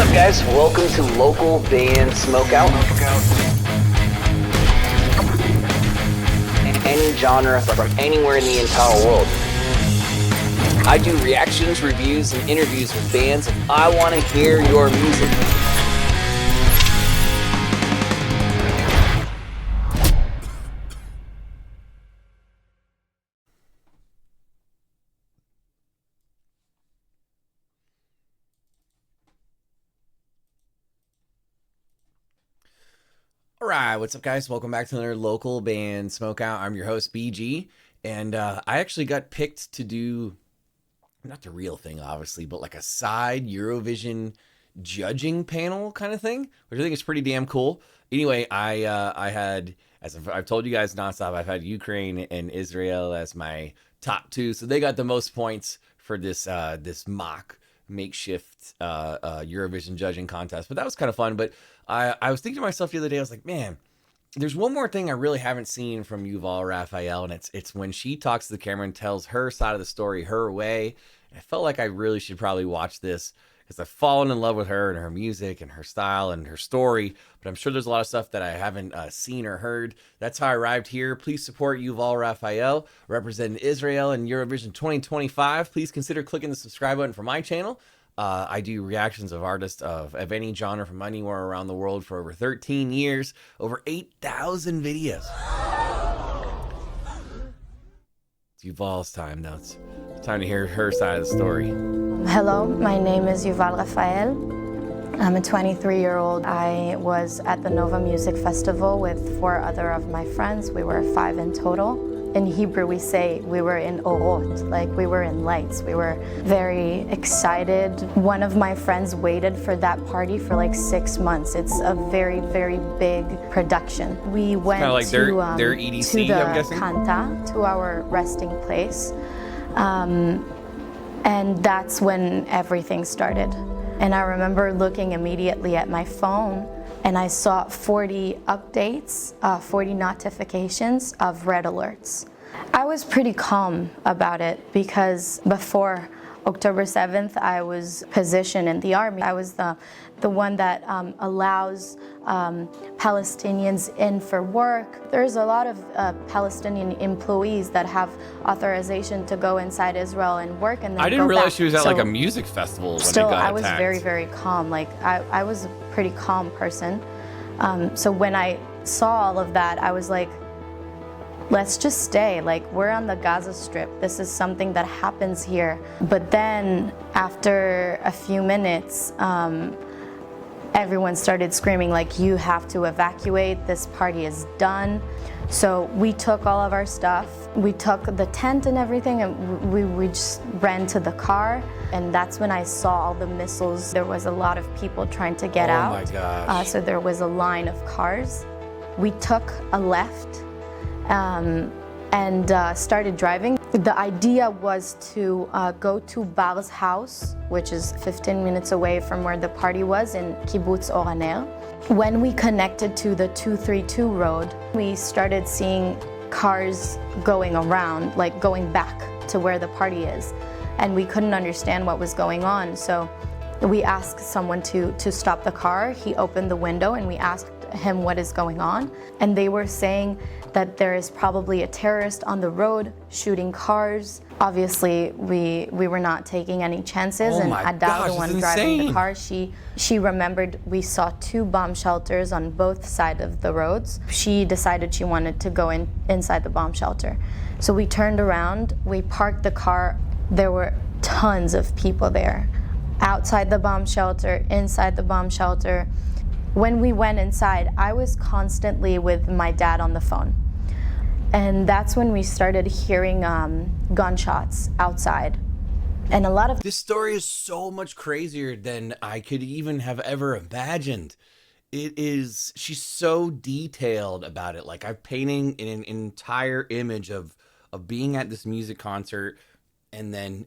up, guys? Welcome to local band Smokeout. Any genre from anywhere in the entire world. I do reactions, reviews, and interviews with bands, and I want to hear your music. Alright, what's up guys? Welcome back to another local band Smokeout. I'm your host BG, and I actually got picked to do, not the real thing obviously, but like a side Eurovision judging panel kind of thing, which I think is pretty damn cool. Anyway, I had, as I've told you guys nonstop, I've had Ukraine and Israel as my top two, so they got the most points for this this makeshift Eurovision judging contest. But that was kind of fun. But I was thinking to myself the other day, I was like, man, there's one more thing I really haven't seen from Yuval Raphael, and it's when she talks to the camera and tells her side of the story her way. And I felt like I really should probably watch this because I've fallen in love with her and her music and her style and her story. But I'm sure there's a lot of stuff that I haven't seen or heard. That's how I arrived here. Please support Yuval Raphael, representing Israel in Eurovision 2025. Please consider clicking the subscribe button for my channel. I do reactions of artists of any genre from anywhere around the world for over 13 years, over 8,000 videos. It's Yuval's time now. It's time to hear her side of the story. Hello, my name is Yuval Raphael. I'm a 23-year-old. I was at the Nova Music Festival with 4 other of my friends. We were 5 in total. In Hebrew, we say we were in orot, like we were in lights. We were very excited. One of my friends waited for that party for like 6 months. It's a very, very big production. We went like to, their EDC, to the I'm guessing? Kanta, to our resting place. And that's when everything started. And I remember looking immediately at my phone, and I saw 40 updates, 40 notifications of red alerts. I was pretty calm about it because before October 7th, I was positioned in the army. I was the one that allows Palestinians in for work. There's a lot of Palestinian employees that have authorization to go inside Israel and work, and then I didn't go realize back. she was at So like a music festival when still, they got I was attacked. very, very calm. Like I was a pretty calm person. So when I saw all of that, I was like, let's just stay. Like, we're on the Gaza Strip. This is something that happens here. But then after a few minutes, everyone started screaming, like, you have to evacuate. This party is done. So we took all of our stuff. We took the tent and everything, and we just ran to the car. And that's when I saw all the missiles. There was a lot of people trying to get out. Oh my gosh. So there was a line of cars. We took a left and started driving. The idea was to go to Bar's house, which is 15 minutes away from where the party was in Kibbutz Oraner. When we connected to the 232 road, we started seeing cars going around, like going back to where the party is. And we couldn't understand what was going on. So we asked someone to stop the car. He opened the window and we asked him what is going on. And they were saying that there is probably a terrorist on the road shooting cars. Obviously, we were not taking any chances. Oh and my Ada, gosh, the one that's driving the insane. car, she remembered we saw 2 bomb shelters on both sides of the roads. She decided she wanted to go inside the bomb shelter. So we turned around, we parked the car. There were tons of people there, outside the bomb shelter, inside the bomb shelter. When we went inside, I was constantly with my dad on the phone. And that's when we started hearing gunshots outside. And a lot of This story is so much crazier than I could even have ever imagined. It is, she's so detailed about it. Like, I'm painting an entire image of being at this music concert, and then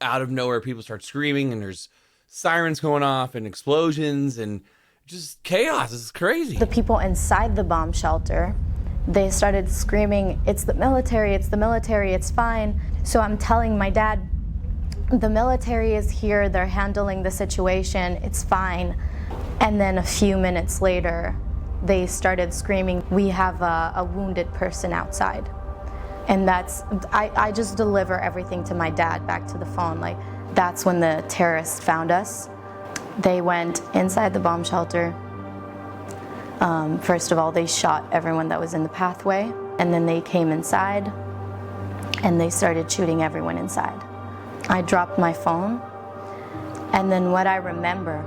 out of nowhere people start screaming and there's sirens going off and explosions and just chaos. This is crazy. the people inside the bomb shelter, they started screaming, it's the military, it's the military, it's fine. So I'm telling my dad, the military is here, they're handling the situation, it's fine. And then a few minutes later, they started screaming, we have a wounded person outside. And I just deliver everything to my dad back to the phone. Like, that's when the terrorists found us. They went inside the bomb shelter. First of all, they shot everyone that was in the pathway, and then they came inside and they started shooting everyone inside. I dropped my phone, and then what I remember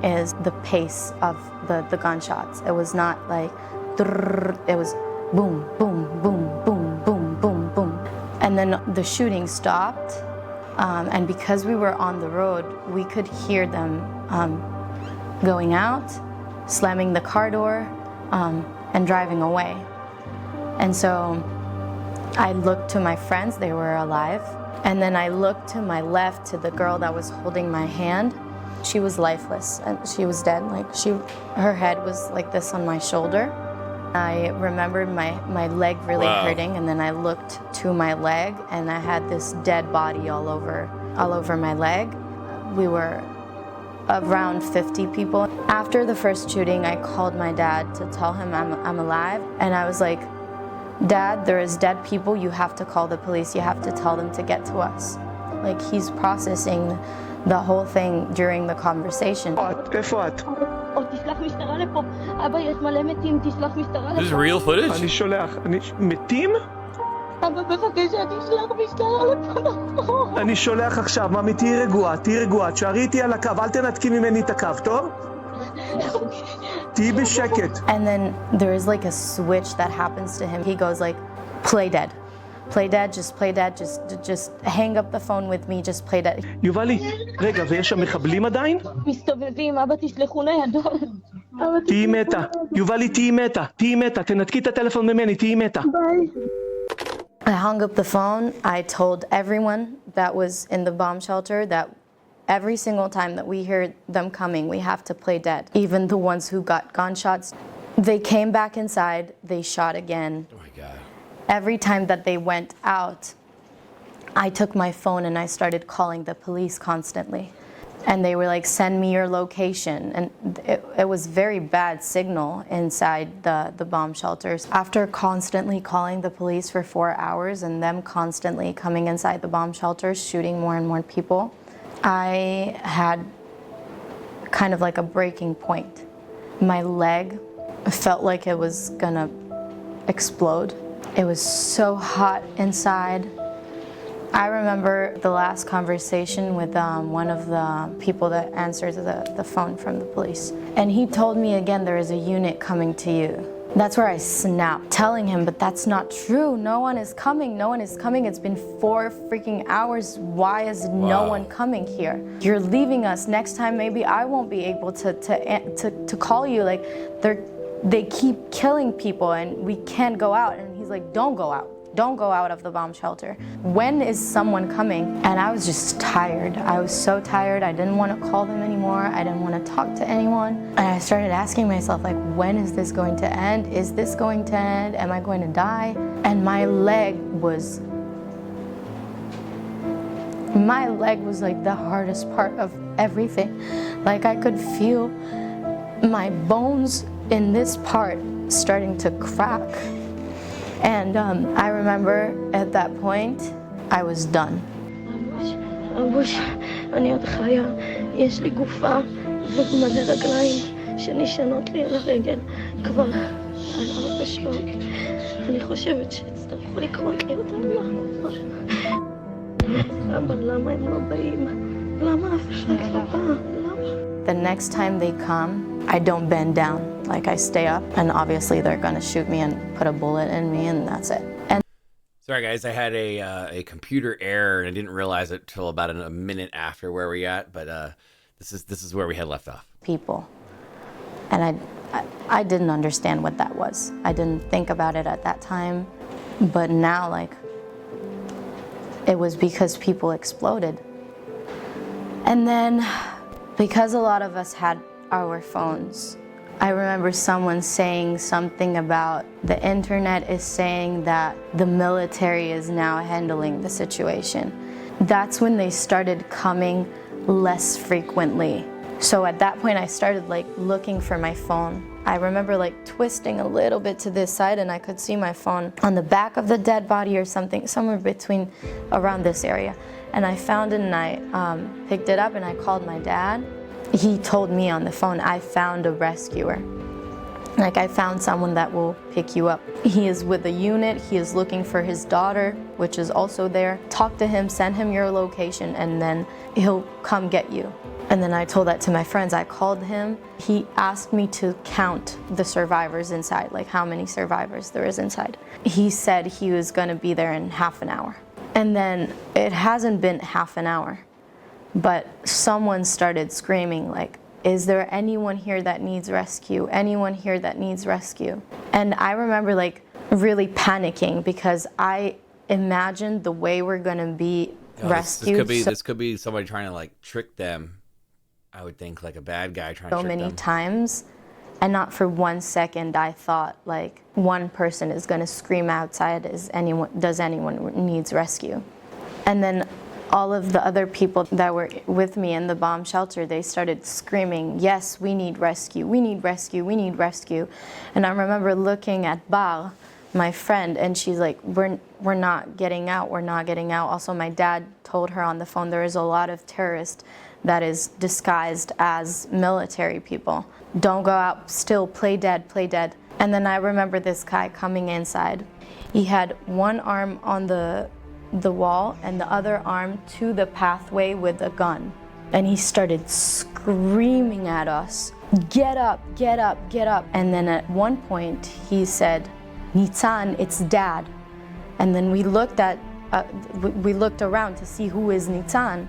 is the pace of the gunshots. It was not like, it was boom, boom, boom, boom, boom, boom, boom. And then the shooting stopped, and because we were on the road, we could hear them going out, slamming the car door, and driving away. And so I looked to my friends, they were alive. And then I looked to my left to the girl that was holding my hand. She was lifeless and she was dead. Like, her head was like this on my shoulder. I remembered my leg really hurting, and then I looked to my leg and I had this dead body all over my leg. We were around 50 people. After the first shooting, I called my dad to tell him I'm alive, and I was like, Dad, there is dead people, you have to call the police, you have to tell them to get to us. Like, he's processing the whole thing during the conversation. איפה את? תשלח משטרה לפה. אבא, יש מלא מתים, תשלח משטרה לפה. This is real footage? אני שולח. מתים? אבא, בבקשה, תשלח משטרה לפה. אני שולח עכשיו, ממי, תהי רגועה. תשארי איתי על הקו, אל תנתקי ממני את הקו, טוב? תהי בשקט. And then there is like a switch that happens to him. He goes like, play dead. Play dead, just play dead, just hang up the phone with me, just play dead. יובלי, רגע, ויש שם מחבלים עדיין? מסתובבים, אבא, תשלחו ניידות. תהי מתה. יובלי, תהי מתה. תנתקי את הטלפון ממני, תהי מתה. I hung up the phone. I told everyone that was in the bomb shelter that every single time that we hear them coming, we have to play dead. Even the ones who got gunshots. They came back inside, they shot again. Oh my God. Every time that they went out, I took my phone and I started calling the police constantly. And they were like, send me your location. And it was very bad signal inside the bomb shelters. After constantly calling the police for 4 hours and them constantly coming inside the bomb shelters, shooting more and more people, I had kind of like a breaking point. My leg felt like it was gonna explode. It was so hot inside. I remember the last conversation with one of the people that answers the phone from the police. And he told me again, there is a unit coming to you. That's where I snapped, telling him, but that's not true. No one is coming, no one is coming. It's been 4 freaking hours. Why is no one coming here? You're leaving us. Next time, maybe I won't be able to call you. Like, they keep killing people and we can't go out. And he's like, don't go out. Don't go out of the bomb shelter. When is someone coming? And I was just tired. I was so tired. I didn't want to call them anymore. I didn't want to talk to anyone. And I started asking myself, like, when is this going to end? Is this going to end? Am I going to die? And my leg was like the hardest part of everything. Like, I could feel my bones in this part starting to crack. And I remember at that point, I was done. אבוש, אני עוד חיה, יש לי גופה ומלא רגליים שנשענות לי על הרגל כבר על 4 שעות. אני חושבת שיצטרכו לקרות לי אותם לחזור. אבל למה הם לא באים? למה אף אחד לא בא? למה? The next time they come, I don't bend down. Like, I stay up, and obviously they're gonna shoot me and put a bullet in me, and that's it. And Sorry guys, I had a computer error and I didn't realize it till about a minute after where we at, but this is where we had left off. people, and I didn't understand what that was. I didn't think about it at that time, but now, like, it was because people exploded. And then, because a lot of us had our phones, I remember someone saying something about the internet is saying that the military is now handling the situation. that's when they started coming less frequently. So at that point I started like looking for my phone. I remember like twisting a little bit to this side and I could see my phone on the back of the dead body or something, somewhere between around this area. And I found it and I picked it up and I called my dad. He told me on the phone, I found a rescuer. Like, I found someone that will pick you up. He is with a unit, he is looking for his daughter, which is also there. Talk to him, send him your location, and then he'll come get you. And then I told that to my friends. I called him. He asked me to count the survivors inside, like how many survivors there is inside. He said he was gonna be there in half an hour. And then it hasn't been half an hour, but someone started screaming like, is there anyone here that needs rescue? Anyone here that needs rescue? And I remember like really panicking because I imagined the way we're gonna be rescued. This could be somebody trying to like trick them. I would think like a bad guy trying to trick them. So many times, and not for 1 second I thought like one person is gonna scream outside, does anyone needs rescue? And then all of the other people that were with me in the bomb shelter, they started screaming, yes, we need rescue, we need rescue, we need rescue. And I remember looking at Bar, my friend, and she's like, we're not getting out, we're not getting out. Also, my dad told her on the phone, there is a lot of terrorists that is disguised as military people. Don't go out, still play dead, play dead. And then I remember this guy coming inside. He had one arm on the wall and the other arm to the pathway with a gun. And he started screaming at us, get up, get up, get up. And then at one point he said, Nitzan, it's dad. And then we looked around to see who is Nitzan.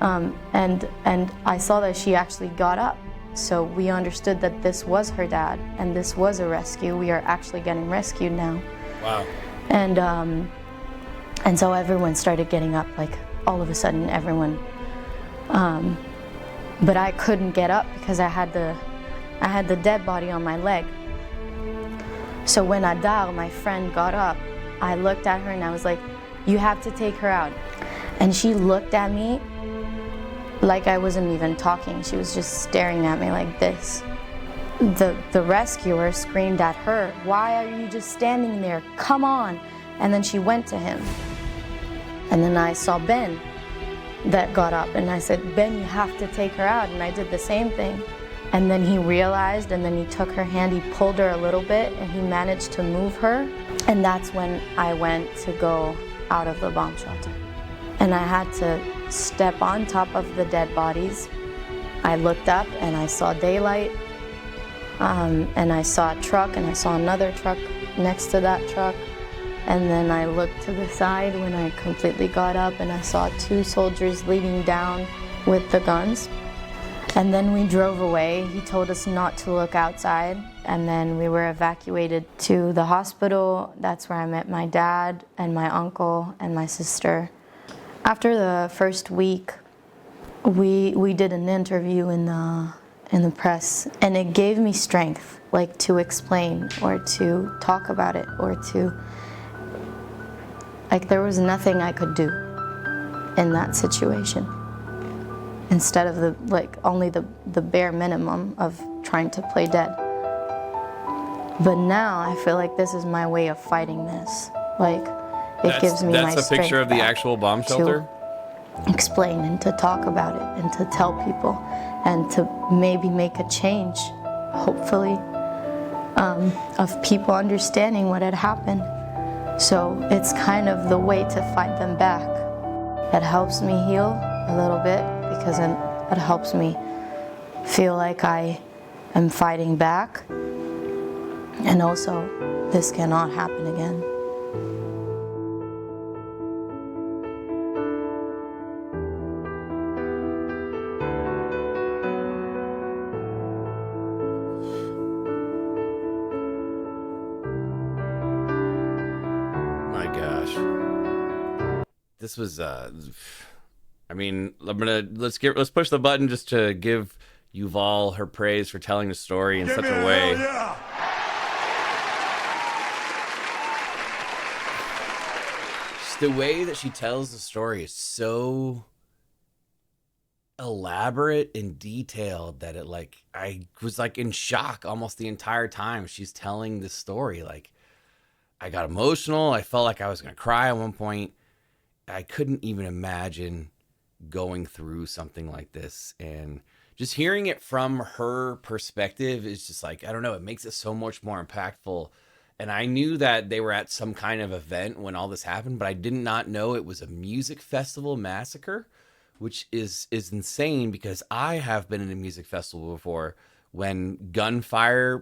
And I saw that she actually got up. So we understood that this was her dad and this was a rescue. We are actually getting rescued now. Wow. And so everyone started getting up, like all of a sudden everyone. But I couldn't get up because I had the dead body on my leg. So when Adar, my friend, got up, I looked at her and I was like, you have to take her out. And she looked at me like I wasn't even talking. She was just staring at me like this. The rescuer screamed at her, why are you just standing there? Come on. And then she went to him. And then I saw Ben that got up and I said, Ben, you have to take her out. And I did the same thing. And then he realized, and then he took her hand, he pulled her a little bit and he managed to move her. And that's when I went to go out of the bomb shelter. And I had to step on top of the dead bodies. I looked up and I saw daylight. And I saw a truck and I saw another truck next to that truck. And then I looked to the side when I completely got up and I saw 2 soldiers leading down with the guns. And then we drove away. He told us not to look outside. And then we were evacuated to the hospital. That's where I met my dad and my uncle and my sister. After the first week, we did an interview in the press, and it gave me strength, like to explain or to talk about it or to, like there was nothing I could do in that situation. Instead of only the bare minimum of trying to play dead. But now I feel like this is my way of fighting this. Like it gives me my strength. That's a picture of the actual bomb shelter? To explain and to talk about it and to tell people and to maybe make a change, hopefully, of people understanding what had happened. So it's kind of the way to fight them back. It helps me heal a little bit because it helps me feel like I am fighting back. And also, this cannot happen again. My gosh. This was I mean, let's push the button just to give Yuval her praise for telling the story in such a way. Yeah. the way that she tells the story is so elaborate and detailed that it like I was like in shock almost the entire time she's telling this story. Like I got emotional. I felt like I was gonna cry at one point. I couldn't even imagine going through something like this, and just hearing it from her perspective is just like, I don't know, it makes it so much more impactful. And I knew that they were at some kind of event when all this happened, but I did not know it was a music festival massacre, which is insane because I have been in a music festival before when gunfire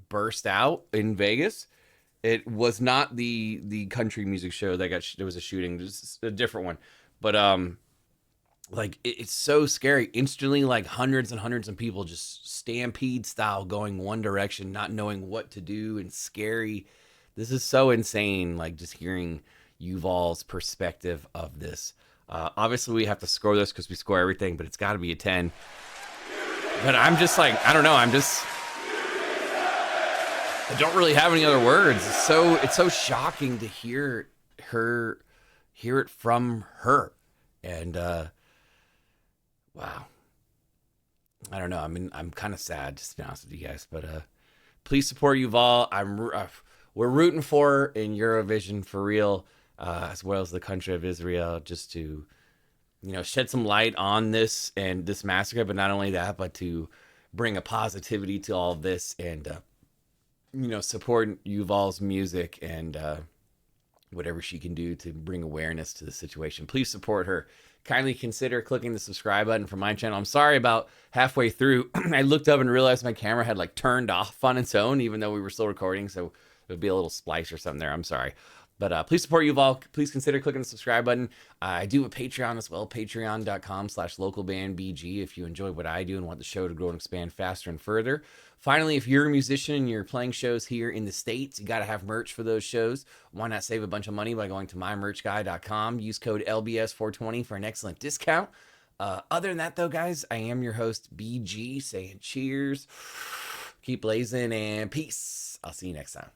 burst out in Vegas. It was not the country music show that there was a shooting, just a different one. But like it's so scary. Instantly, like hundreds and hundreds of people just stampede style going one direction, not knowing what to do, and scary. This is so insane. Like just hearing Yuval's perspective of this. Obviously, we have to score this because we score everything, but it's got to be a 10. But I'm just like, I don't know. I don't really have any other words. It's so shocking to hear it from her. And wow. I don't know. I'm kind of sad, just to be honest with you guys. But please support Yuval. We're rooting for her in Eurovision for real, as well as the country of Israel, just to, shed some light on this and this massacre. But not only that, but to bring a positivity to all of this and, support Yuval's music and whatever she can do to bring awareness to the situation. Please support her. Kindly consider clicking the subscribe button for my channel. I'm sorry about halfway through. I looked up and realized my camera had like turned off on its own, even though we were still recording. So it would be a little splice or something there. I'm sorry. But please support Yuval. Please consider clicking the subscribe button. I do a Patreon as well, patreon.com/localbandbg if you enjoy what I do and want the show to grow and expand faster and further. Finally, if you're a musician and you're playing shows here in the States, you got to have merch for those shows. Why not save a bunch of money by going to mymerchguy.com? Use code LBS420 for an excellent discount. Other than that, though, guys, I am your host, BG, saying cheers, keep blazing, and peace. I'll see you next time.